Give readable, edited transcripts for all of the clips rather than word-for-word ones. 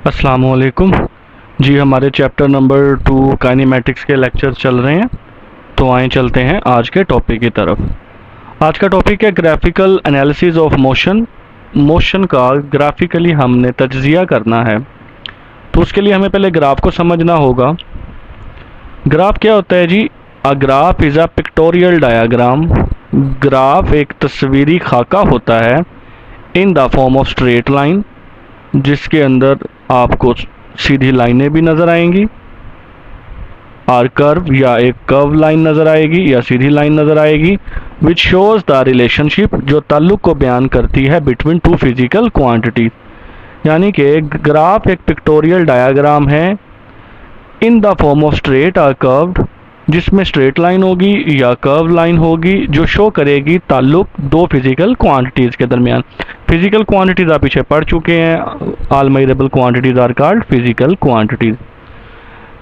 अस्सलामुअलैकुम जी। हमारे chapter number 2 kinematics के लेक्चर चल रहे हैं, तो आए चलते हैं आज के टॉपिक की तरफ। आज का टॉपिक है graphical analysis of motion. Motion का ग्राफिकली हमने तज्जिया करना है, तो उसके लिए हमें पहले ग्राफ को समझना होगा। ग्राफ क्या होता है जी? A graph is a pictorial diagram. Graph एक तस्वीरी खाका होता है in the form of straight line, जिसके अंदर आपको सीधी लाइनें भी नज़र आएंगी, और कर्व या एक कर्व लाइन नज़र आएगी या सीधी लाइन नज़र आएगी, विच शोज द रिलेशनशिप, जो ताल्लुक को बयान करती है बिटवीन टू फिजिकल क्वांटिटीज। यानी कि ग्राफ एक पिक्टोरियल डायाग्राम है in the form of straight और कर्व्ड, जिसमें स्ट्रेट लाइन होगी या कर्व लाइन होगी, जो शो करेगी ताल्लुक दो फिजिकल क्वांटिटीज़ के दरमियान। फिजिकल क्वांटिटीज़ आप पीछे पढ़ चुके हैं, all measurable quantities are called physical quantities.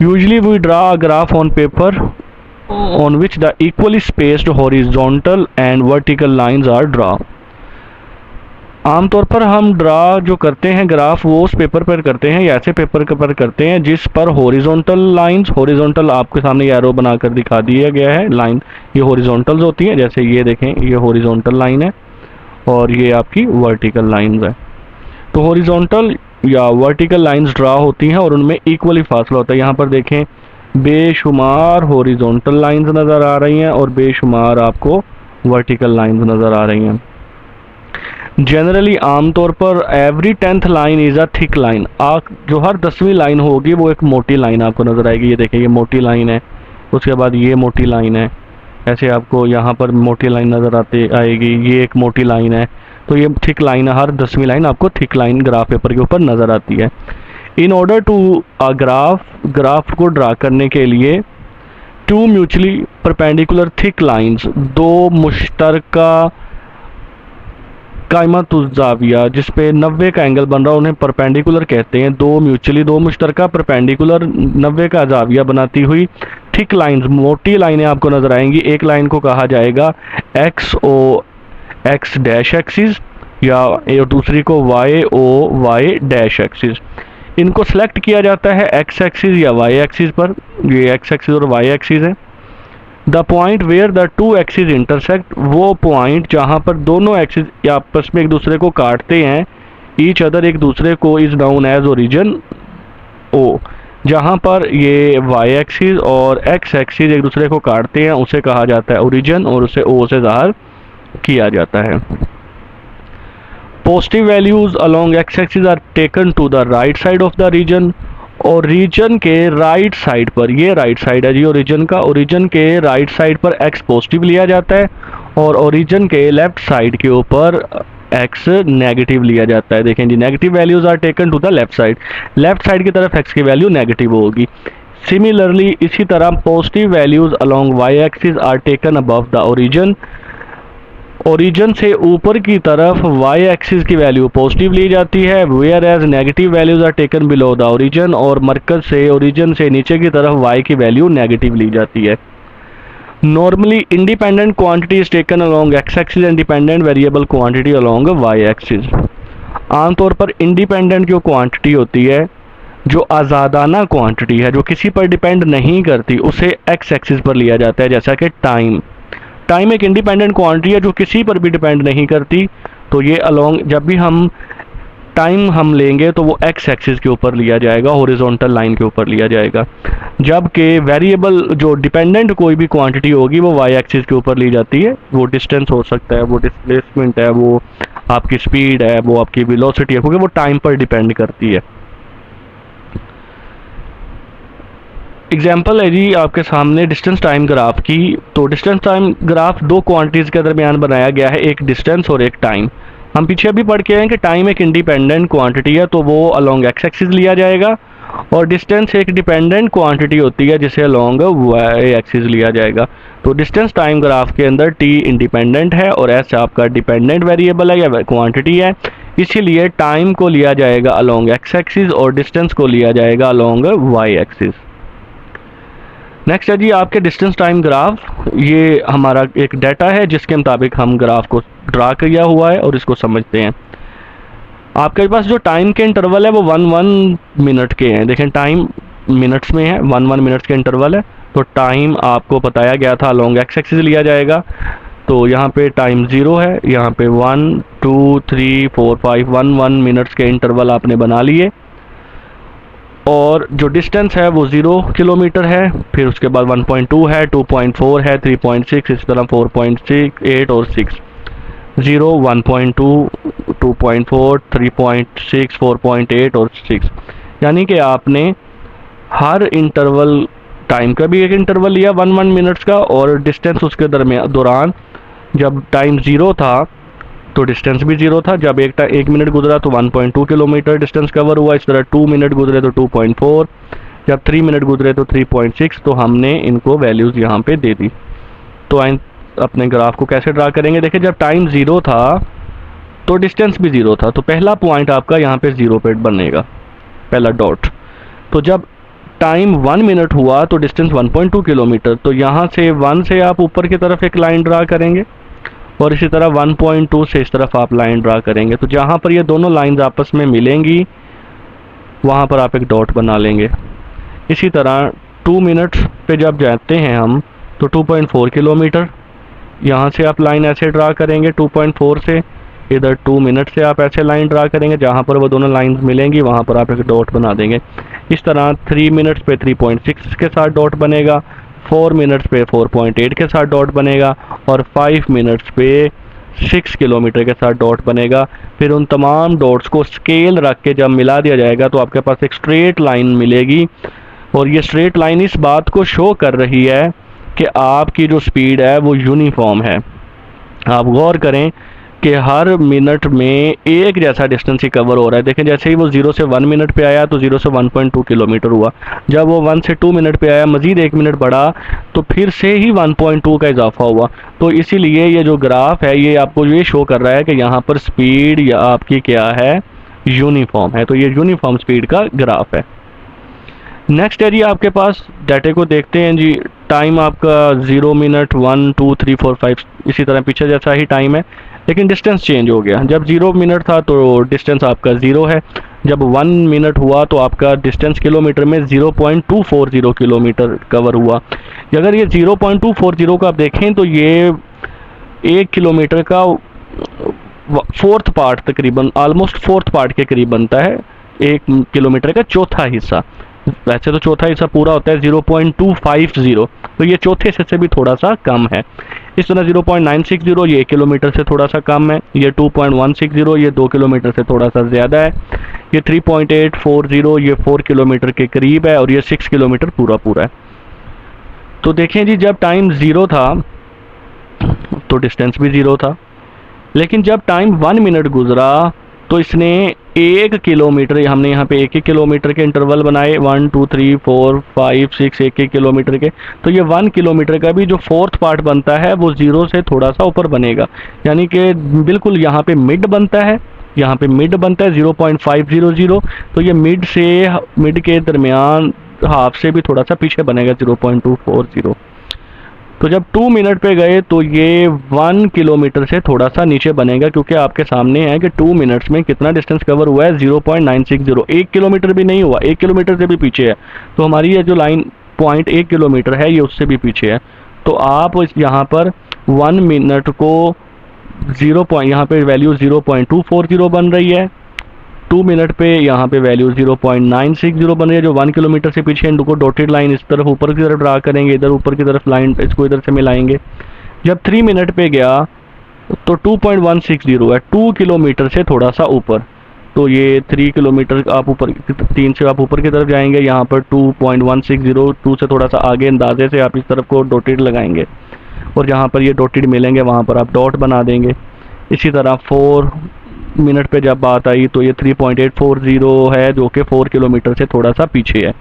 Usually we draw a graph on paper on which the equally spaced horizontal and vertical lines are drawn. आमतौर पर हम ड्रा जो करते हैं ग्राफ, वो उस पेपर पर करते हैं या ऐसे पेपर पर करते हैं जिस पर हॉरिजॉन्टल लाइंस, हॉरिजॉन्टल आपके सामने एरो बनाकर दिखा दिया गया है लाइन, ये हॉरिजॉन्टल्स होती हैं। जैसे ये देखें, ये हॉरिजॉन्टल लाइन है और ये आपकी वर्टिकल लाइंस है। तो हॉरिजॉन्टल या वर्टिकल लाइंस ड्रा होती हैं और उनमें इक्वली फासला होता है। यहाँ पर देखें, बेशुमार हॉरिजॉन्टल लाइंस नज़र आ रही हैं और बेशुमार आपको वर्टिकल लाइंस नज़र आ रही हैं। जनरली आमतौर पर every 10th line is a thick line. जो हर 10वीं लाइन होगी वो एक मोटी लाइन आपको नज़र आएगी। ये देखें, ये मोटी लाइन है, उसके बाद ये मोटी लाइन है, ऐसे आपको यहाँ पर मोटी लाइन नज़र आएगी, ये एक मोटी लाइन है। तो ये थिक लाइन है, हर 10वीं लाइन आपको थिक लाइन ग्राफ पेपर के ऊपर नज़र आती है। In order to a graph को ड्रा करने के लिए two mutually perpendicular thick lines, दो मुश्तरका कायमतुज़्ज़ाविया जिस पे 90 का एंगल बन रहा है, उन्हें परपेंडिकुलर कहते हैं। दो मुश्तरका परपेंडिकुलर 90 का जाविया बनाती हुई थिक लाइंस, मोटी लाइनें आपको नज़र आएंगी। एक लाइन को कहा जाएगा एक्स डैश एक्सिस या दूसरी को वाई डैश एक्सिस। इनको सेलेक्ट किया जाता है एक्स एक्सिस या वाई एक्सिस पर। ये एक्स एक्सिस और वाई एक्सिस है। The point where the two axis intersect, वो पॉइंट जहाँ पर दोनों एक्सिस आपस में एक दूसरे को काटते हैं, ईच अदर एक दूसरे को, is known as origin O. जहाँ पर ये वाई एक्सिस और एक्स एक्सिस एक दूसरे को काटते हैं उसे कहा जाता है ओरिजिन और उसे ओ से ज़ाहिर किया जाता है। Positive values along X axis are taken to the right side of the region, और रीजन के राइट साइड पर, ये राइट साइड है जी ओरिजिन का, ओरिजिन के राइट साइड पर एक्स पॉजिटिव लिया जाता है और ओरिजिन के लेफ्ट साइड के ऊपर एक्स नेगेटिव लिया जाता है। देखें जी, negative values are taken to the left side, left side की तरफ एक्स की वैल्यू नेगेटिव होगी। सिमिलरली इसी तरह positive values along Y axis are taken above the origin, origin से ऊपर की तरफ वाई एक्सिस की वैल्यू पॉजिटिव ली जाती है, whereas negative values are taken below the origin, और मरकज से, ओरिजिन से नीचे की तरफ वाई की वैल्यू नेगेटिव ली जाती है। Normally independent quantity is taken along X axis and dependent variable quantity along Y axis. आमतौर पर इंडिपेंडेंट जो क्वांटिटी होती है, जो आज़ादाना क्वांटिटी है, जो किसी पर डिपेंड नहीं करती, उसे एक्स एक्सिस पर लिया जाता है। जैसा कि टाइम एक इंडिपेंडेंट क्वांटिटी है जो किसी पर भी डिपेंड नहीं करती, तो ये अलोंग जब भी हम टाइम हम लेंगे तो वो एक्स एक्सिस के ऊपर लिया जाएगा, हॉरिजॉन्टल लाइन के ऊपर लिया जाएगा। जबकि वेरिएबल जो डिपेंडेंट कोई भी क्वांटिटी होगी वो वाई एक्सिस के ऊपर ली जाती है। वो डिस्टेंस हो सकता है, वो डिस्प्लेसमेंट है, वो आपकी स्पीड है, वो आपकी वेलोसिटी है, क्योंकि वो टाइम पर डिपेंड करती है। एग्जाम्पल है जी आपके सामने डिस्टेंस टाइम ग्राफ की। तो डिस्टेंस टाइम ग्राफ दो क्वांटिटीज़ के दरमियान बनाया गया है, एक डिस्टेंस और एक टाइम। हम पीछे अभी पढ़ के आए हैं कि टाइम एक इंडिपेंडेंट क्वांटिटी है तो वो अलोंग एक्स एक्सिस लिया जाएगा, और डिस्टेंस एक डिपेंडेंट क्वांटिटी होती है जिसे अलोंग वाई एक्सिस लिया जाएगा। तो डिस्टेंस टाइम ग्राफ के अंदर टी इंडिपेंडेंट है और एस आपका डिपेंडेंट वेरिएबल है या क्वांटिटी है, इसीलिए टाइम को लिया जाएगा अलोंग एक्स एक्सिस और डिस्टेंस को लिया जाएगा अलोंग वाई एक्सिस। नेक्स्ट है जी आपके डिस्टेंस टाइम ग्राफ। ये हमारा एक डाटा है जिसके मुताबिक हम ग्राफ को ड्रा किया हुआ है और इसको समझते हैं। आपके पास जो टाइम के इंटरवल है वो 1 मिनट के हैं। देखें टाइम मिनट्स में है, 1 मिनट्स के इंटरवल है। तो टाइम आपको बताया गया था लॉन्ग एक्स एक्सिस लिया जाएगा। तो यहाँ पे टाइम 0 है, यहाँ पे 1 2 3 4 5 1 मिनट्स के इंटरवल आपने बना लिए। और जो डिस्टेंस है वो 0 किलोमीटर है। फिर उसके बाद 1.2 है, 2.4 है, 3.6, इस तरह 4.6, 8 और 6। 0 1.2 2.4 3.6 4.8 और 6। यानी कि आपने हर इंटरवल, टाइम का भी एक इंटरवल लिया 1 मिनट्स का, और डिस्टेंस उसके दौरान जब टाइम 0 था तो डिस्टेंस भी 0 था। जब एक मिनट गुजरा तो 1.2 किलोमीटर डिस्टेंस कवर हुआ। इस तरह 2 मिनट गुजरे तो 2.4, जब 3 मिनट गुजरे तो 3.6। तो हमने इनको वैल्यूज़ यहाँ पे दे दी। तो अपने ग्राफ को कैसे ड्रा करेंगे? देखिए जब टाइम 0 था तो डिस्टेंस भी 0 था, तो पहला पॉइंट आपका यहाँ पे 0 पे बनेगा, पहला डॉट। तो जब टाइम 1 मिनट हुआ तो डिस्टेंस 1.2 किलोमीटर। तो यहाँ से 1 से आप ऊपर की तरफ एक लाइन ड्रा करेंगे, और इसी तरह 1.2 से इस तरफ आप लाइन ड्रा करेंगे। तो जहाँ पर ये दोनों लाइंस आपस में मिलेंगी वहाँ पर आप एक डॉट बना लेंगे। इसी तरह 2 मिनट पे जब जाते हैं हम तो 2.4 किलोमीटर, यहाँ से आप लाइन ऐसे ड्रा करेंगे 2.4 से। इधर 2 मिनट से आप ऐसे लाइन ड्रा करेंगे, जहाँ पर वो दोनों लाइंस मिलेंगी वहाँ पर आप एक डॉट बना देंगे। इस तरह 3 मिनट्स पे 3.6 के साथ डॉट बनेगा, 4 मिनट्स पे 4.8 के साथ डॉट बनेगा, और 5 मिनट्स पे 6 किलोमीटर के साथ डॉट बनेगा। फिर उन तमाम डॉट्स को स्केल रख के जब मिला दिया जाएगा तो आपके पास एक स्ट्रेट लाइन मिलेगी। और ये स्ट्रेट लाइन इस बात को शो कर रही है कि आपकी जो स्पीड है वो यूनिफॉर्म है। आप गौर करें कि हर मिनट में एक जैसा डिस्टेंस ही कवर हो रहा है। देखें जैसे ही वो 0 से 1 मिनट पे आया तो 0 से 1.2 किलोमीटर हुआ। जब वो 1 से 2 मिनट पे आया, मज़ीद 1 मिनट बढ़ा तो फिर से ही 1.2 का इजाफा हुआ। तो इसीलिए ये जो ग्राफ है ये आपको ये शो कर रहा है कि यहाँ पर स्पीड या आपकी क्या है, यूनिफॉर्म है। तो ये यूनिफॉर्म स्पीड का ग्राफ है। नेक्स्ट है जी आपके पास डाटे को देखते हैं जी। टाइम आपका 0 मिनट 1 2 3 4 5 इसी तरह पीछे जैसा ही टाइम है, लेकिन डिस्टेंस चेंज हो गया। जब 0 मिनट था तो डिस्टेंस आपका 0 है। जब 1 मिनट हुआ तो आपका डिस्टेंस किलोमीटर में 0.240 किलोमीटर कवर हुआ। अगर ये 0.240 को आप देखें तो ये 1 किलोमीटर का फोर्थ पार्ट, तकरीबन ऑलमोस्ट फोर्थ पार्ट के करीब बनता है। 1 किलोमीटर का चौथा हिस्सा, वैसे तो चौथा हिस्सा पूरा होता है 0.250, तो ये चौथे हिस्से से भी थोड़ा सा कम है। इस तरह 0.960 ये 1 किलोमीटर से थोड़ा सा कम है। ये 2.160 ये 2 किलोमीटर से थोड़ा सा ज़्यादा है। ये 3.840 ये 4 किलोमीटर के करीब है, और ये 6 किलोमीटर पूरा पूरा है। तो देखें जी जब टाइम 0 था तो डिस्टेंस भी 0 था, लेकिन जब टाइम 1 मिनट गुजरा तो इसने 1 किलोमीटर, हमने यहाँ पे 1 किलोमीटर के इंटरवल बनाए, 1 2 3 4 5 6 1 किलोमीटर के। तो ये 1 किलोमीटर का भी जो फोर्थ पार्ट बनता है वो 0 से थोड़ा सा ऊपर बनेगा, यानी कि बिल्कुल यहाँ पे मिड बनता है, यहाँ पे मिड बनता है 0.500। तो ये मिड के दरमियान हाफ से भी थोड़ा सा पीछे बनेगा 0.240। तो जब 2 मिनट पे गए तो ये 1 किलोमीटर से थोड़ा सा नीचे बनेगा, क्योंकि आपके सामने है कि 2 मिनट्स में कितना डिस्टेंस कवर हुआ है, 0.960। 1 किलोमीटर भी नहीं हुआ, 1 किलोमीटर से भी पीछे है। तो हमारी ये जो लाइन पॉइंट 1 किलोमीटर है ये उससे भी पीछे है। तो आप यहाँ पर 1 मिनट को यहाँ पे वैल्यू 0.240 बन रही है। 2 मिनट पे यहाँ पे वैल्यू 0.960 बन रही है। जो 1 किलोमीटर से पीछे इनको डॉटेड लाइन इस तरफ ऊपर की तरफ ड्रा करेंगे, इधर ऊपर की तरफ लाइन इसको इधर से मिलाएंगे। जब 3 मिनट पे गया तो 2.160 है, 2 किलोमीटर से थोड़ा सा ऊपर। तो ये 3 किलोमीटर आप ऊपर, 3 से आप ऊपर की तरफ जाएंगे, यहाँ पर 2.160, 2 से थोड़ा सा आगे अंदाजे से आप इस तरफ को डॉटेड लगाएंगे, और जहाँ पर ये डॉटेड मिलेंगे वहाँ पर आप डॉट बना देंगे। इसी तरह 4 मिनट पे जब बात आई तो ये 3.840 है, जो कि 4 किलोमीटर से थोड़ा सा पीछे है।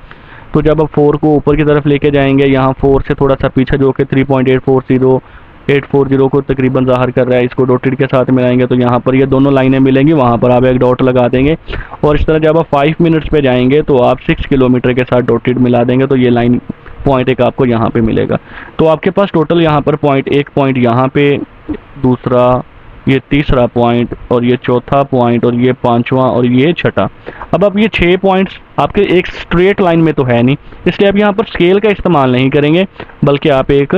तो जब आप 4 को ऊपर की तरफ लेके जाएंगे, यहाँ 4 से थोड़ा सा पीछे जो कि 3.840 को तकरीबन ज़ाहिर कर रहा है, इसको डॉटेड के साथ मिलाएंगे तो यहाँ पर ये दोनों लाइनें मिलेंगी, वहाँ पर आप एक डॉट लगा देंगे। और इस तरह जब आप 5 मिनट्स पे जाएंगे तो आप 6 किलोमीटर के साथ डॉटेड मिला देंगे, तो ये लाइन पॉइंट एक आपको यहाँ पे मिलेगा। तो आपके पास टोटल यहाँ पर एक पॉइंट यहाँ पे, दूसरा ये तीसरा पॉइंट और ये चौथा पॉइंट और ये पांचवा और ये छठा। अब ये 6 पॉइंट्स आपके एक स्ट्रेट लाइन में तो है नहीं, इसलिए आप यहाँ पर स्केल का इस्तेमाल नहीं करेंगे, बल्कि आप एक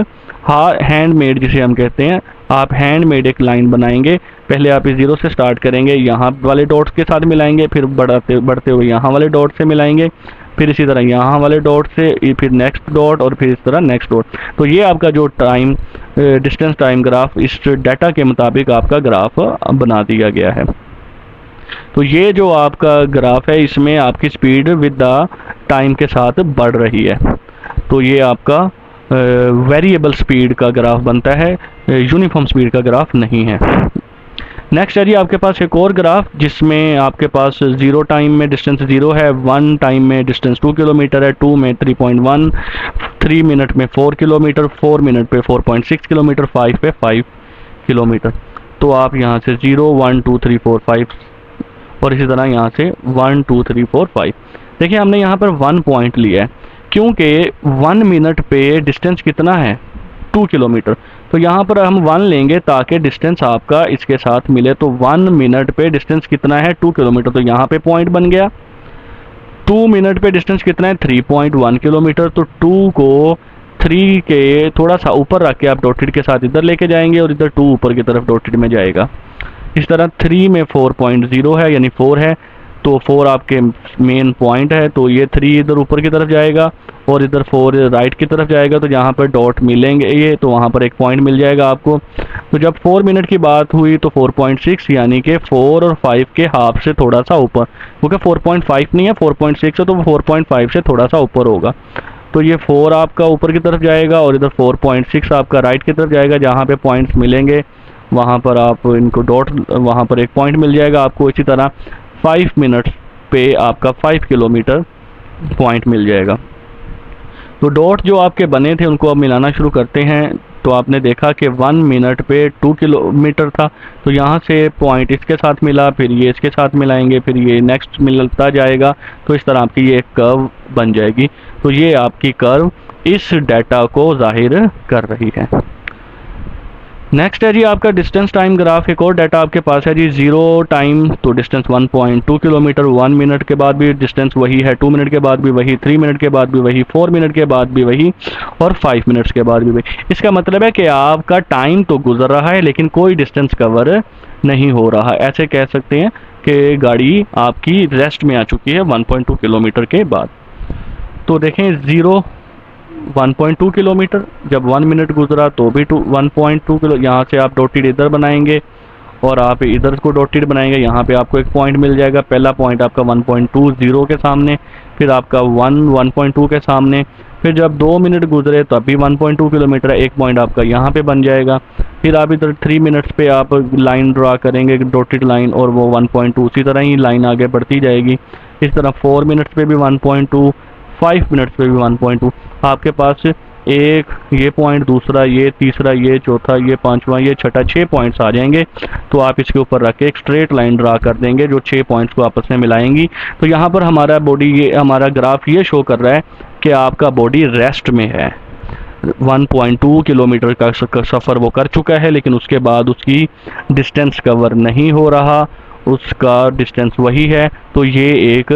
हैंडमेड जिसे हम कहते हैं, आप हैंडमेड एक लाइन बनाएंगे। पहले आप इस 0 से स्टार्ट करेंगे, यहाँ वाले डॉट्स के साथ मिलाएंगे, फिर बढ़ते बढ़ते हुए यहाँ वाले डॉट से मिलाएंगे, फिर इसी तरह यहाँ वाले डॉट से, फिर नेक्स्ट डॉट और फिर इस तरह नेक्स्ट डॉट। तो ये आपका जो टाइम डिस्टेंस टाइम ग्राफ इस डाटा के मुताबिक आपका ग्राफ बना दिया गया है। तो ये जो आपका ग्राफ है इसमें आपकी स्पीड विद द टाइम के साथ बढ़ रही है। तो ये आपका वेरिएबल स्पीड का ग्राफ बनता है, यूनिफॉर्म स्पीड का ग्राफ नहीं है। नेक्स्ट है जी आपके पास एक और ग्राफ जिसमें आपके पास 0 टाइम में डिस्टेंस 0 है, 1 टाइम में डिस्टेंस 2 किलोमीटर है, 2 में 3.1, 3 मिनट में 4 किलोमीटर, 4 मिनट पे 4.6 किलोमीटर, 5 पे 5 किलोमीटर। तो आप यहाँ से 0, 1, 2, 3, 4, 5 और इसी तरह यहाँ से 1, 2, 3, 4, 5। देखिए हमने यहाँ पर 1 पॉइंट लिया है क्योंकि 1 मिनट पे डिस्टेंस कितना है, 2 किलोमीटर। तो यहाँ पर हम 1 लेंगे ताकि डिस्टेंस आपका इसके साथ मिले। तो 1 मिनट पे डिस्टेंस कितना है, 2 किलोमीटर, तो यहाँ पे पॉइंट बन गया। 2 मिनट पे डिस्टेंस कितना है, 3.1 किलोमीटर। तो 2 को 3 के थोड़ा सा ऊपर रख के आप डॉटेड के साथ इधर लेके जाएंगे और इधर 2 ऊपर की तरफ डॉटेड में जाएगा। इस तरह 3 में 4.0 है यानी 4 है, तो 4 आपके मेन पॉइंट है, तो ये 3 इधर ऊपर की तरफ जाएगा और इधर 4 राइट की तरफ जाएगा। तो जहाँ पर डॉट मिलेंगे ये, तो वहाँ पर एक पॉइंट मिल जाएगा आपको। तो जब 4 मिनट की बात हुई तो 4.6 यानी कि 4 और 5 के हाफ से थोड़ा सा ऊपर, क्योंकि 4.5 नहीं है 4.6 है, तो 4.5 से थोड़ा सा ऊपर होगा। तो ये 4 आपका ऊपर की तरफ जाएगा और इधर 4.6 आपका राइट की तरफ जाएगा। जहाँ पे पॉइंट्स मिलेंगे वहाँ पर आप इनको डॉट, वहाँ पर एक पॉइंट मिल जाएगा आपको। इसी तरह 5 मिनट्स पे आपका 5 किलोमीटर पॉइंट मिल जाएगा। तो डॉट जो आपके बने थे उनको अब मिलाना शुरू करते हैं। तो आपने देखा कि 1 मिनट पे 2 किलोमीटर था, तो यहाँ से पॉइंट इसके साथ मिला, फिर ये इसके साथ मिलाएंगे, फिर ये नेक्स्ट मिलता जाएगा। तो इस तरह आपकी ये एक कर्व बन जाएगी। तो ये आपकी कर्व इस डाटा को जाहिर कर रही है। नेक्स्ट है जी आपका डिस्टेंस टाइम ग्राफ। एक और डाटा आपके पास है जी, 0 टाइम तो डिस्टेंस 1.2 किलोमीटर, 1 मिनट के बाद भी डिस्टेंस वही है, 2 मिनट के बाद भी वही, 3 मिनट के बाद भी वही, 4 मिनट के बाद भी वही और 5 मिनट्स के बाद भी वही। इसका मतलब है कि आपका टाइम तो गुजर रहा है लेकिन कोई डिस्टेंस कवर नहीं हो रहा। ऐसे कह सकते हैं कि गाड़ी आपकी रेस्ट में आ चुकी है 1.2 किलोमीटर के बाद। तो देखें 1.2 किलोमीटर, जब 1 मिनट गुजरा तो भी 1.2 किलो। यहाँ से आप डॉटेड इधर बनाएंगे और आप इधर को डॉटेड बनाएंगे। यहाँ पे आपको एक पॉइंट मिल जाएगा। पहला पॉइंट आपका 1.20 के सामने, फिर आपका 1.2 के सामने, फिर जब 2 मिनट गुजरे तब भी 1.2 किलोमीटर है, एक पॉइंट आपका यहाँ पे बन जाएगा। फिर आप इधर 3 मिनट्स पे आप लाइन ड्रा करेंगे डॉटेड लाइन, और वो 1.2 उसी तरह ही लाइन आगे बढ़ती जाएगी। इस तरह 4 मिनट्स पे भी 1.2, 5 मिनट्स पे भी 1.2। आपके पास एक ये पॉइंट, दूसरा ये, तीसरा ये, चौथा ये, पांचवा ये, छठा, 6 पॉइंट्स आ जाएंगे। तो आप इसके ऊपर रख के एक स्ट्रेट लाइन ड्रा कर देंगे जो 6 पॉइंट्स को आपस में मिलाएंगी। तो यहाँ पर हमारा बॉडी, ये हमारा ग्राफ ये शो कर रहा है कि आपका बॉडी रेस्ट में है। 1.2 किलोमीटर का सफ़र वो कर चुका है, लेकिन उसके बाद उसकी डिस्टेंस कवर नहीं हो रहा, उसका डिस्टेंस वही है। तो ये एक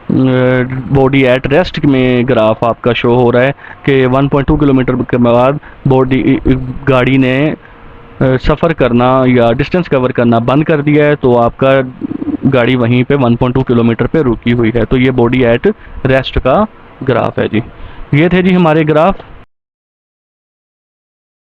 बॉडी एट रेस्ट में ग्राफ आपका शो हो रहा है कि 1.2 किलोमीटर के बाद बॉडी, गाड़ी ने सफ़र करना या डिस्टेंस कवर करना बंद कर दिया है। तो आपका गाड़ी वहीं पे 1.2 किलोमीटर पे रुकी हुई है। तो ये बॉडी एट रेस्ट का ग्राफ है जी। ये थे जी हमारे ग्राफ।